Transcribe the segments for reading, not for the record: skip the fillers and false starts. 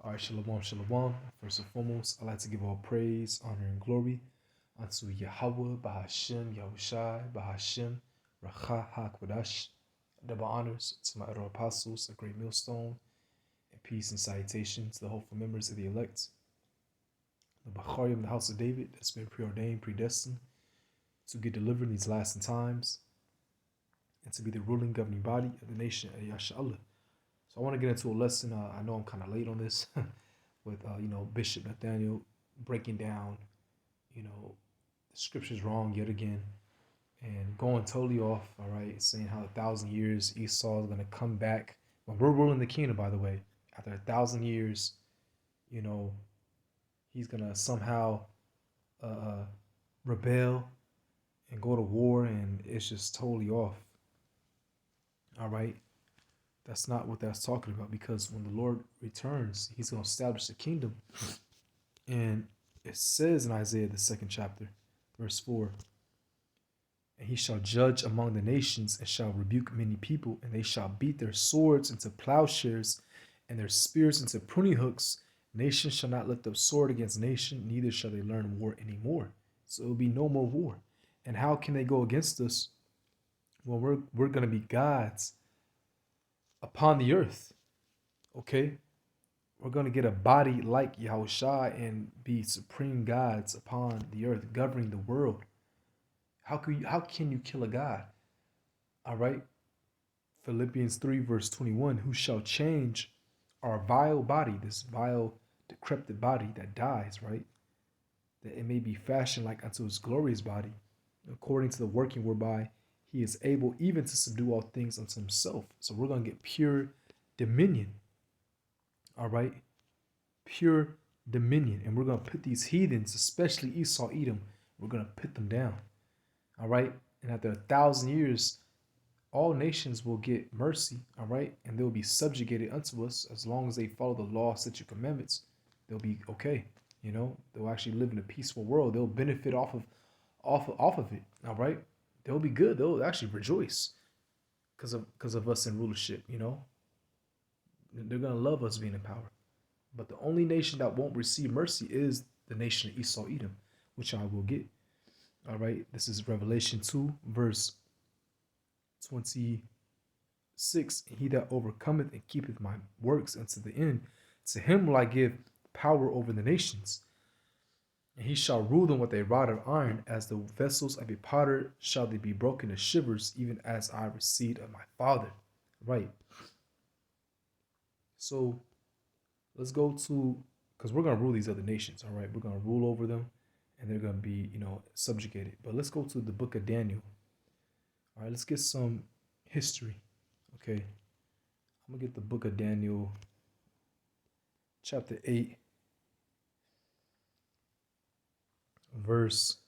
All right, shalom, shalom. First and foremost, I'd like to give all praise, honor, and glory unto Yahweh, Bahashem, Yahushai, Bahashem, Racha HaKodash. Double honors to my other apostles, a great millstone, and peace and salutation to the hopeful members of the elect, the Bacharim, the house of David, that's been preordained, predestined to get delivered in these lasting times, and to be the ruling governing body of the nation of Yashallah. So I want to get into a lesson. I know I'm kind of late on this with Bishop Nathaniel breaking down the scriptures wrong yet again and going totally off. All right, saying how 1,000 years Esau is going to come back when we're ruling the kingdom. By the way, after 1,000 years, you know he's gonna somehow rebel and go to war, and it's just totally off. All right, that's not what that's talking about, because when the Lord returns, he's going to establish the kingdom. And it says in Isaiah, the second chapter, verse 4, and he shall judge among the nations and shall rebuke many people, and they shall beat their swords into plowshares and their spears into pruning hooks. Nation shall not lift up sword against nation, neither shall they learn war anymore. So it will be no more war. And how can they go against us when we're going to be gods upon the earth? Okay, we're going to get a body like Yahushua and be supreme gods upon the earth, governing the world. How can you kill a god? All right. Philippians 3 verse 21, who shall change our vile body, this vile decrepit body that dies, right? That it may be fashioned like unto his glorious body, according to the working whereby he is able even to subdue all things unto himself. So we're going to get pure dominion. All right. Pure dominion. And we're going to put these heathens, especially Esau, Edom, we're going to put them down. All right. And after 1,000 years, all nations will get mercy. All right. And they'll be subjugated unto us as long as they follow the law, statute, commandments. They'll be okay. They'll actually live in a peaceful world. They'll benefit off of it. All right. They'll be good. They'll actually rejoice because of us in rulership. They're gonna love us being in power. But the only nation that won't receive mercy is the nation of Esau, Edom, which I will get. All right. This is Revelation 2, verse 26. He that overcometh and keepeth my works unto the end, to him will I give power over the nations. And he shall rule them with a rod of iron, as the vessels of a potter shall they be broken to shivers, even as I received of my Father. Right. So let's go to, because we're going to rule these other nations. All right. We're going to rule over them, and they're going to be, subjugated. But let's go to the book of Daniel. All right. Let's get some history. Okay. I'm going to get the book of Daniel, chapter 8. Verse,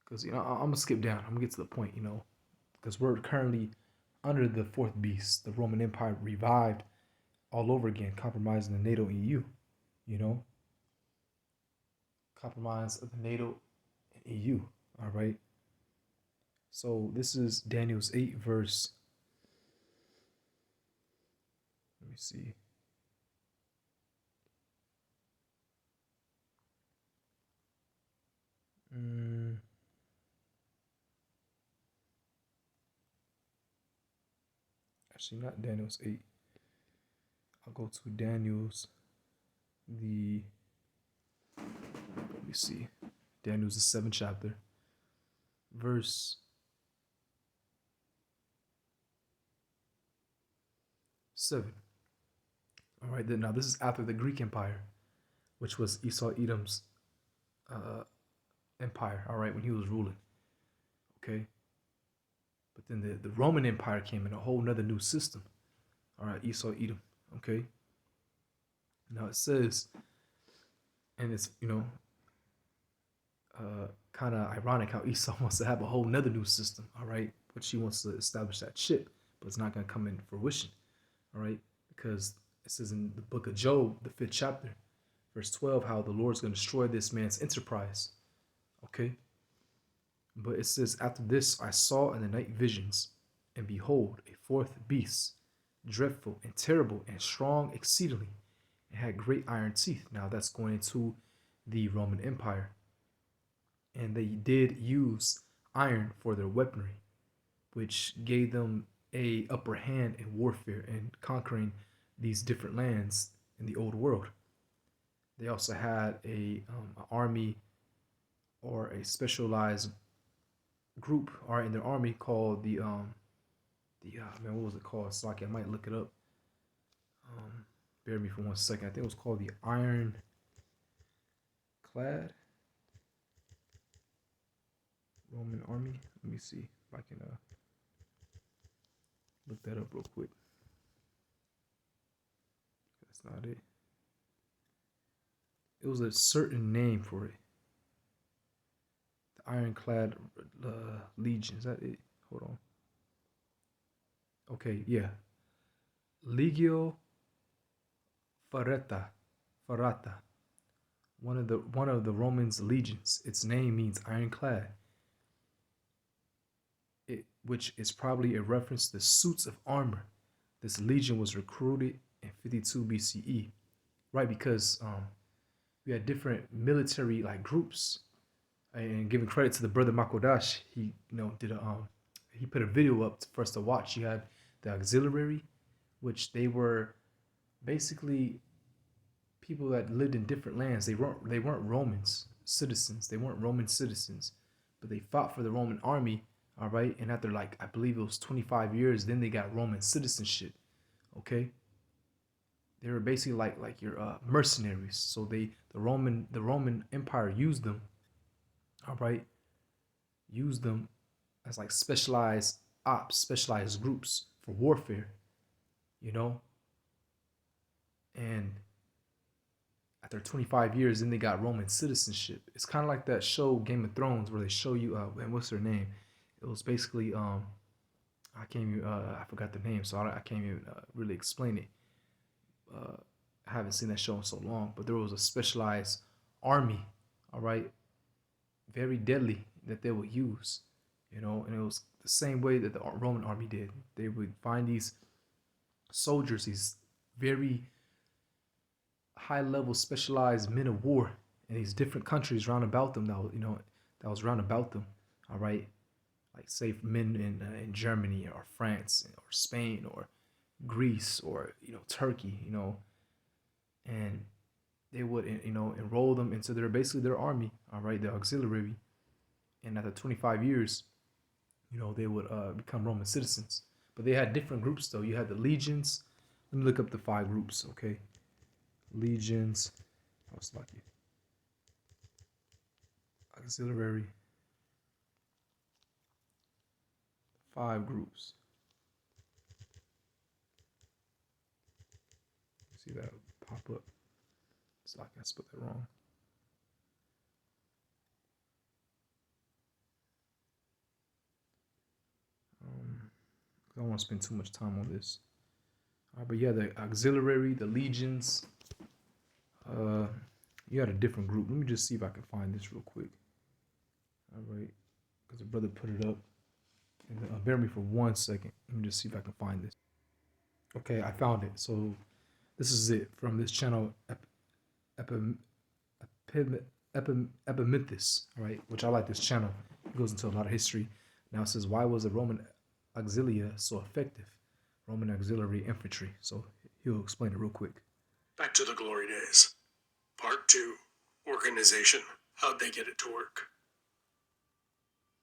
because I'm gonna skip down. I'm gonna get to the point, because we're currently under the fourth beast, the Roman Empire revived all over again, compromising the NATO and EU. Compromise of the NATO and EU. All right. So this is Daniel's 8 verse. Let me see. Actually, not Daniel's 8. I'll go to Daniel's let me see. Daniel's the 7th chapter, verse 7. All right, then now this is after the Greek Empire, which was Esau Edom's empire, all right, when he was ruling. Okay. But then the Roman Empire came in, a whole nother new system. All right, Esau Edom. Okay. Now it says, and it's, kind of ironic how Esau wants to have a whole nother new system, all right, which he wants to establish that ship, but it's not going to come in fruition, all right, because it says in the book of Job, the 5th chapter, verse 12, how the Lord's going to destroy this man's enterprise, okay. But it says, after this I saw in the night visions, and behold, a fourth beast, dreadful and terrible and strong exceedingly, It had great iron teeth. Now that's going into the Roman Empire. And they did use iron for their weaponry, which gave them a upper hand in warfare and conquering these different lands in the old world. They also had an army or a specialized group or in their army called the man, what was it called? It's like I might look it up. Bear with me for 1 second. I think it was called the Iron Clad Roman Army. Let me see if I can look that up real quick. That's not it. It was a certain name for it. The Ironclad Legion. Is that it? Hold on. Okay, yeah. Legio Ferrata. One of the Romans' legions. Its name means ironclad. Which is probably a reference to the suits of armor. This legion was recruited in 52 BCE, right? Because we had different military like groups, and giving credit to the brother Makodash, he did he put a video up for us to watch. You had the auxiliary, which they were basically people that lived in different lands. They weren't Romans citizens. They weren't Roman citizens, but they fought for the Roman army. All right, and after like I believe it was 25 years, then they got Roman citizenship. Okay, they were basically like your mercenaries. So the Roman Empire used them. All right, used them as like specialized ops, specialized groups for warfare. You know, and after 25 years, then they got Roman citizenship. It's kind of like that show Game of Thrones where they show you and what's her name? It was basically I can't even I forgot the name, so I can't even really explain it. I haven't seen that show in so long, but there was a specialized army, all right, very deadly that they would use, and it was the same way that the Roman army did. They would find these soldiers, these very high level specialized men of war in these different countries round about them that was round about them, all right, like say men in Germany or France or Spain or Greece or Turkey, and they would enroll them into their army, all right, the auxiliary, and after 25 years, they would become Roman citizens. But they had different groups though. You had the legions. Let me look up the 5 groups, okay? Legions. I was lucky. Auxiliary. 5 groups. See that pop up. It's like I spelled that wrong. I don't want to spend too much time on this. But yeah, the auxiliary, the legions. You had a different group. Let me just see if I can find this real quick. All right, because the brother put it up. And, bear with me for 1 second. Let me just see if I can find this. Okay, I found it. So this is it from this channel, Epimethus. All right, which I like this channel. It goes into a lot of history. Now it says, why was the Roman auxilia so effective? Roman auxiliary infantry. So he'll explain it real quick. Back to the glory days. Part 2. Organization. How'd they get it to work?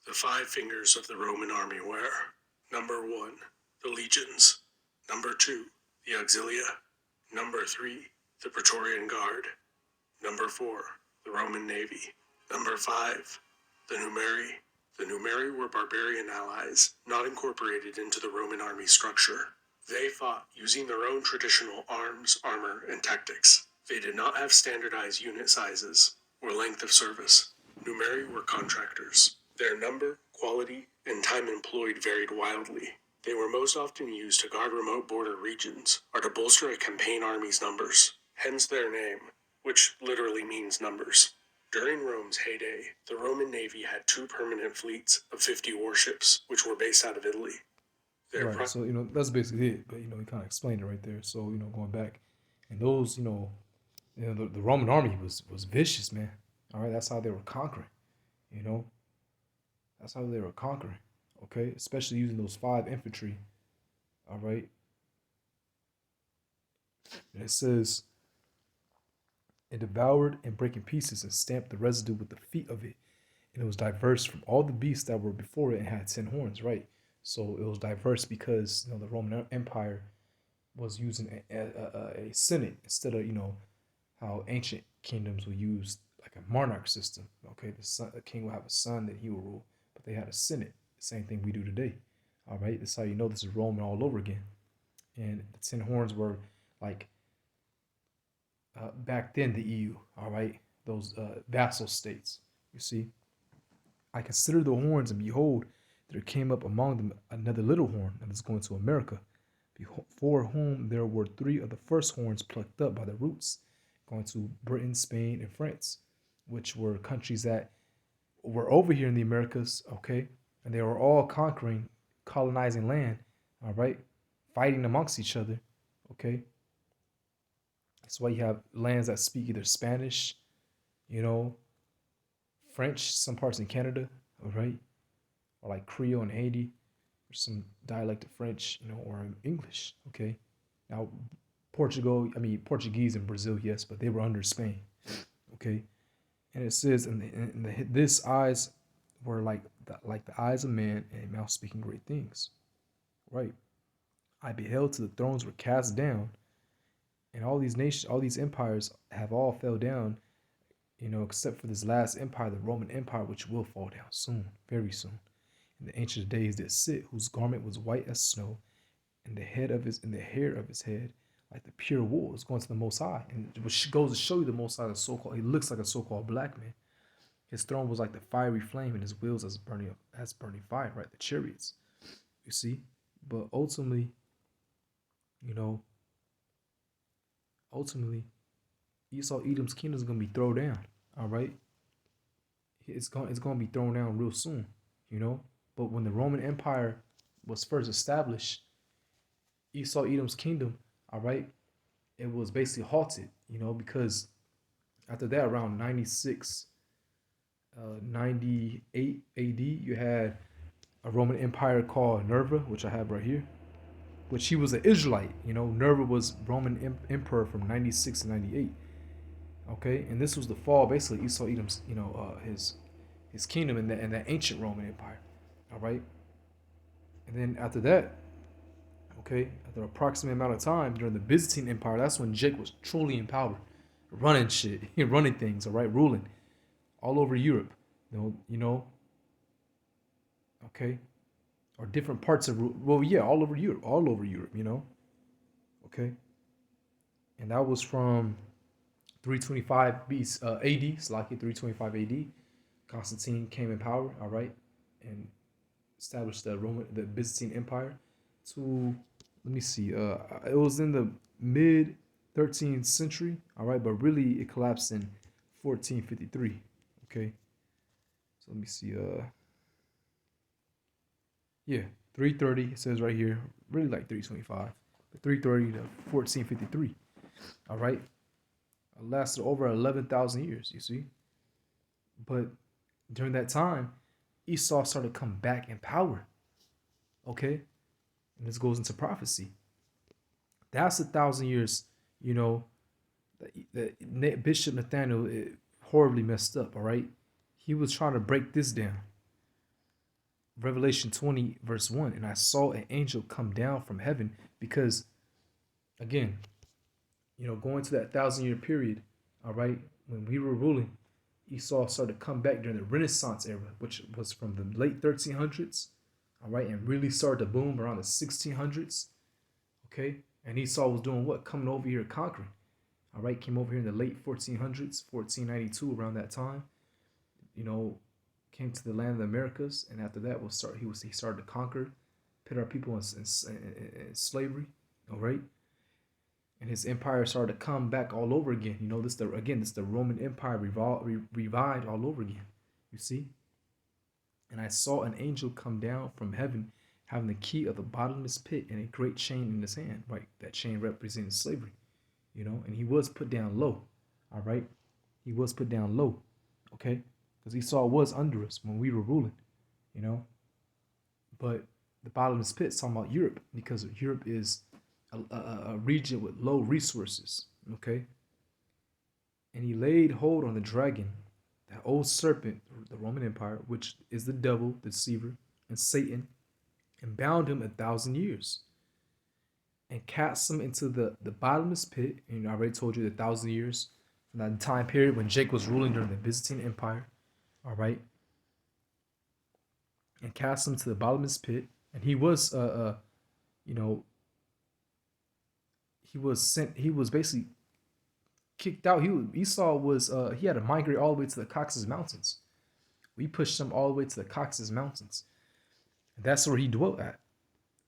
The 5 fingers of the Roman army were: number 1, the legions; number 2, the auxilia; number 3, the Praetorian Guard; number 4, the Roman navy; number 5, the numeri. The numeri were barbarian allies, not incorporated into the Roman army structure. They fought using their own traditional arms, armor, and tactics. They did not have standardized unit sizes or length of service. Numeri were contractors. Their number, quality, and time employed varied wildly. They were most often used to guard remote border regions or to bolster a campaign army's numbers, hence their name, which literally means numbers. During Rome's heyday, the Roman Navy had 2 permanent fleets of 50 warships, which were based out of Italy. Right. So that's basically it. But he kind of explained it right there. So going back, And those, the Roman army was vicious, man. All right, that's how they were conquering. You know, that's how they were conquering. Okay, especially using those five infantry. All right, and it says it devoured and break in pieces and stamped the residue with the feet of it, and it was diverse from all the beasts that were before it and had 10 horns. Right, so it was diverse because the Roman Empire was using a senate instead of how ancient kingdoms would use like a monarch system. Okay, the king will have a son that he will rule, but they had a senate. The same thing we do today. All right, that's how you know this is Roman all over again. And the 10 horns were like back then the EU. All right, those vassal states. You see, I considered the horns, and behold, there came up among them another little horn that is going to America, before whom there were three of the first horns plucked up by the roots, going to Britain, Spain, and France, which were countries that were over here in the Americas, okay? And they were all conquering, colonizing land, all right? Fighting amongst each other, okay? That's why you have lands that speak either Spanish, you know, French, some parts in Canada, all right? Or like Creole in Haiti, or some dialect of French, or English, okay? Now, Portuguese in Brazil, yes, but they were under Spain, okay? And it says, this eyes were like the eyes of man, and a mouth speaking great things, right? I beheld till the thrones were cast down, and all these nations, all these empires have all fell down, except for this last empire, the Roman Empire, which will fall down soon, very soon. In the ancient days did sit, whose garment was white as snow, and the hair of his head like the pure wool is going to the Most High, and which goes to show you the Most High, the so-called, he looks like a so-called black man. His throne was like the fiery flame, and his wheels as burning fire, right? The chariots, you see. But ultimately, you know, ultimately, Esau Edom's kingdom is gonna be thrown down. All right, it's gonna be thrown down real soon, you know. But when the Roman Empire was first established, Esau Edom's kingdom, all right, it was basically halted, because after that, around 96, 98 AD, you had a Roman Empire called Nerva, which I have right here, which he was an Israelite. Nerva was Roman emperor from 96 to 98. Okay, and this was the fall, basically Esau Edom's, his kingdom in that ancient Roman Empire. All right, and then after that, okay, after an approximate amount of time during the Byzantine Empire, that's when Jake was truly in power, running shit, running things. All right, ruling all over Europe. Okay, or different parts of yeah, all over Europe. Okay, and that was from 325 AD, Slaki 325 AD. Constantine came in power, all right, and established the Byzantine Empire. To let me see, it was in the mid 13th century, all right, but really it collapsed in 1453. Okay, so let me see, yeah, 330. It says right here, really like 325, but 330 to 1453. All right, it lasted over 11,000 years. You see, but during that time, Esau started to come back in power. Okay, and this goes into prophecy. That's 1,000 years. You know, the Bishop Nathaniel horribly messed up. All right, he was trying to break this down. Revelation 20 verse 1, and I saw an angel come down from heaven, because again, going to that 1,000 year period, all right, when we were ruling, Esau started to come back during the Renaissance era, which was from the late 1300s, all right, and really started to boom around the 1600s, okay? And Esau was doing what? Coming over here conquering, all right? Came over here in the late 1400s, 1492, around that time, came to the land of the Americas, and after that he started to conquer, put our people in slavery, all right? And his empire started to come back all over again. This the Roman Empire revived all over again. You see? And I saw an angel come down from heaven, having the key of the bottomless pit and a great chain in his hand. Right, that chain represented slavery. and he was put down low. All right, he was put down low, okay, because Esau was under us when we were ruling, you know. But the bottomless pit is talking about Europe because Europe is a region with low resources, okay. And he laid hold on the dragon, that old serpent, the Roman Empire, which is the devil, the deceiver, and Satan, and bound him 1,000 years, and cast him into the bottomless pit. And I already told you the 1,000 years from that time period when Jake was ruling during the Byzantine Empire. All right, and cast him to the bottomless pit. And he was, you know, he was sent. He was basically kicked out. Esau was he had to migrate all the way to the Caucasus Mountains. We pushed him all the way to the Caucasus Mountains. And that's where he dwelt at.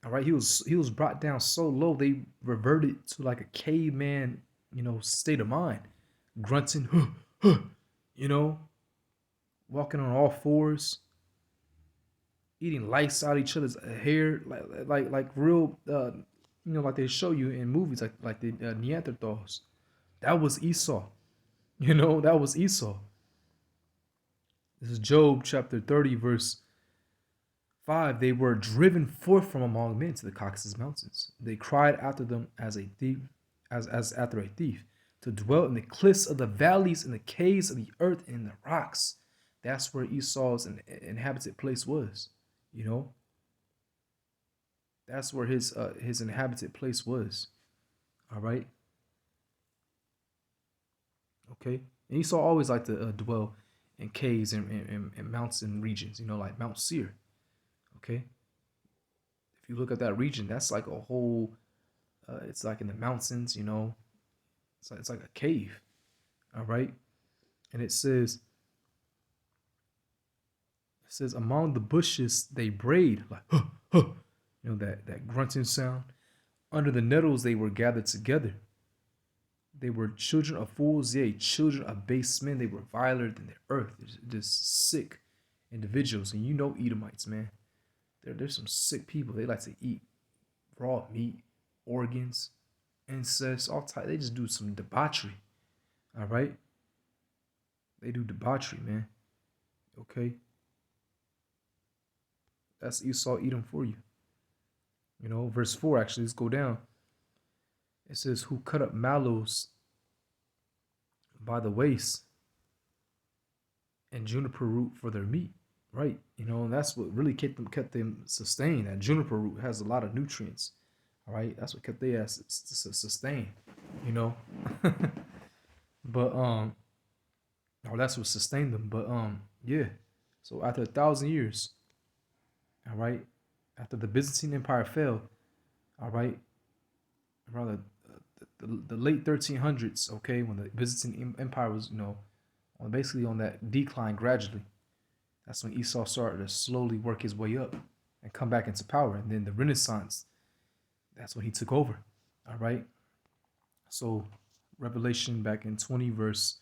All right, he was brought down so low they reverted to like a caveman, state of mind, grunting, huh, huh, you know, walking on all fours, eating lice out of each other's hair, like real, like they show you in movies, like the Neanderthals. That was Esau. That was Esau. This is Job chapter 30, verse 5. They were driven forth from among men to the Caucasus Mountains. They cried after them as a thief, as after a thief, to dwell in the cliffs of the valleys, in the caves of the earth, and in the rocks. That's where Esau's inhabited place was. That's where his inhabited place was. All right. Okay. And Esau always liked to dwell in caves and mountain regions, like Mount Seir. Okay. If you look at that region, that's like a whole, it's like in the mountains, it's like a cave. All right. And it says, among the bushes they brayed, like, huh, huh, that grunting sound. Under the nettles they were gathered together. They were children of fools, yea, children of base men. They were viler than the earth. They're just sick individuals. And Edomites, man. There's some sick people. They like to eat raw meat, organs, incest, all type. They just do some debauchery. All right? They do debauchery, man. Okay? That's Esau, Edom for you. Verse 4, actually, let's go down. It says, who cut up mallows by the waist and juniper root for their meat, right? And that's what really kept them sustained. That juniper root has a lot of nutrients, all right? That's what kept their ass sustained, But that's what sustained them. But yeah. So after 1,000 years, all right, after the Byzantine Empire fell, all right, around the late 1300s, okay, when the Byzantine Empire was, basically on that decline gradually, that's when Esau started to slowly work his way up and come back into power. And then the Renaissance, that's when he took over, all right? So Revelation back in 20 verse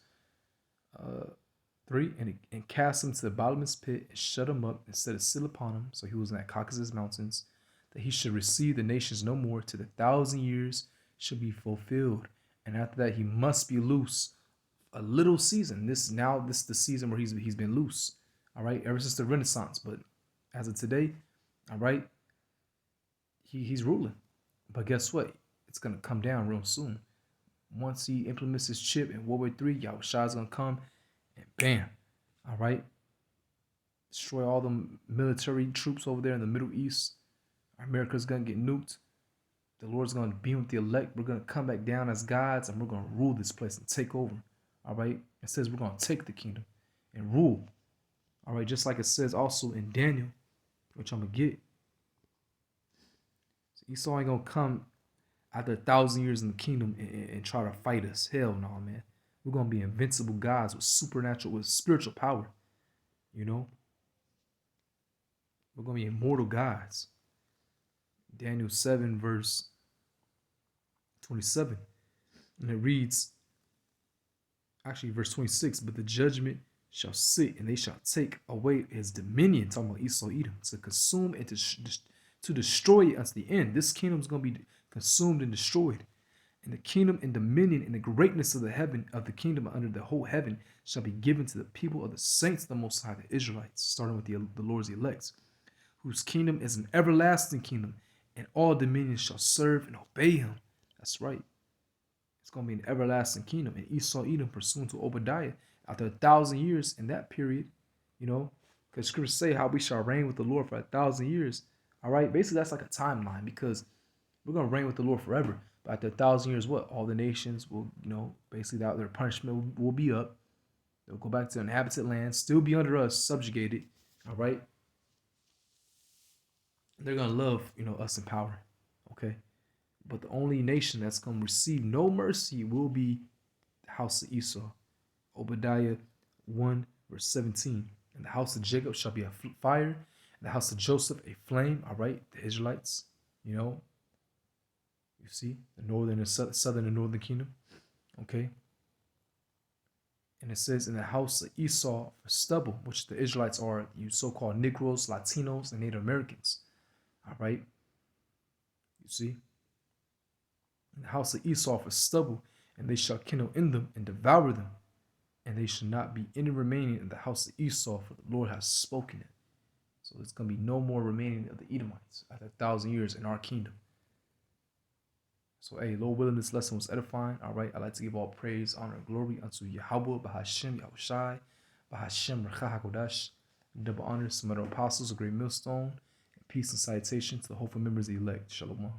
3, and cast him to the bottomless pit and shut him up and set a seal upon him. So he was in that Caucasus Mountains, that he should receive the nations no more till the 1,000 years should be fulfilled. And after that, he must be loose a little season. This is the season where he's been loose. All right, ever since the Renaissance. But as of today, all right, he's ruling. But guess what? It's gonna come down real soon. Once he implements his chip in World War III, Yahushua's gonna come and bam. All right. Destroy all the military troops over there in the Middle East. America's gonna get nuked. The Lord's gonna be with the elect. We're gonna come back down as gods, and we're gonna rule this place and take over. All right. It says we're gonna take the kingdom and rule. All right. Just like it says also in Daniel, which I'm gonna get. So Esau ain't gonna come after 1,000 years in the kingdom and try to fight us. Hell no, man. We're gonna be invincible gods with supernatural, with spiritual power. We're gonna be immortal gods. Daniel 7 verse 27, and it reads, actually verse 26, but the judgment shall sit, and they shall take away his dominion, talking about Esau, Edom, to consume and to destroy it unto the end. This kingdom is going to be consumed and destroyed, And the kingdom and dominion and the greatness of the kingdom under the whole heaven shall be given to the people of the saints of the Most High, the Israelites, starting with the Lord's elects, whose kingdom is an everlasting kingdom, and all dominions shall serve and obey him. That's right. It's going to be an everlasting kingdom. And Esau, Edom, pursuant to Obadiah, after 1,000 years in that period, because scriptures say how we shall reign with the Lord for 1,000 years. All right. Basically, that's like a timeline because we're going to reign with the Lord forever. But after 1,000 years, what? All the nations will, basically their punishment will be up. They'll go back to inhabited land, still be under us, subjugated. All right. They're going to love, us in power. Okay. But the only nation that's going to receive no mercy will be the house of Esau. Obadiah 1, verse 17. And the house of Jacob shall be a fire, and the house of Joseph a flame. All right, the Israelites, you see, the northern and southern and northern kingdom. Okay. And it says in the house of Esau for stubble, which the Israelites are, you so-called Negroes, Latinos, and Native Americans. All right. You see? In the house of Esau for stubble, and they shall kindle in them and devour them. And they shall not be any remaining in the house of Esau, for the Lord has spoken it. So there's going to be no more remaining of the Edomites after 1,000 years in our kingdom. So, hey, Lord willing, this lesson was edifying. All right, I'd like to give all praise, honor, and glory unto Yahweh, Bahashem, Yahushai, Bahashem, Rechah HaKodash. Double honors to the apostles, a great millstone, and peace and salutation to the hopeful members of the elect. Shalom.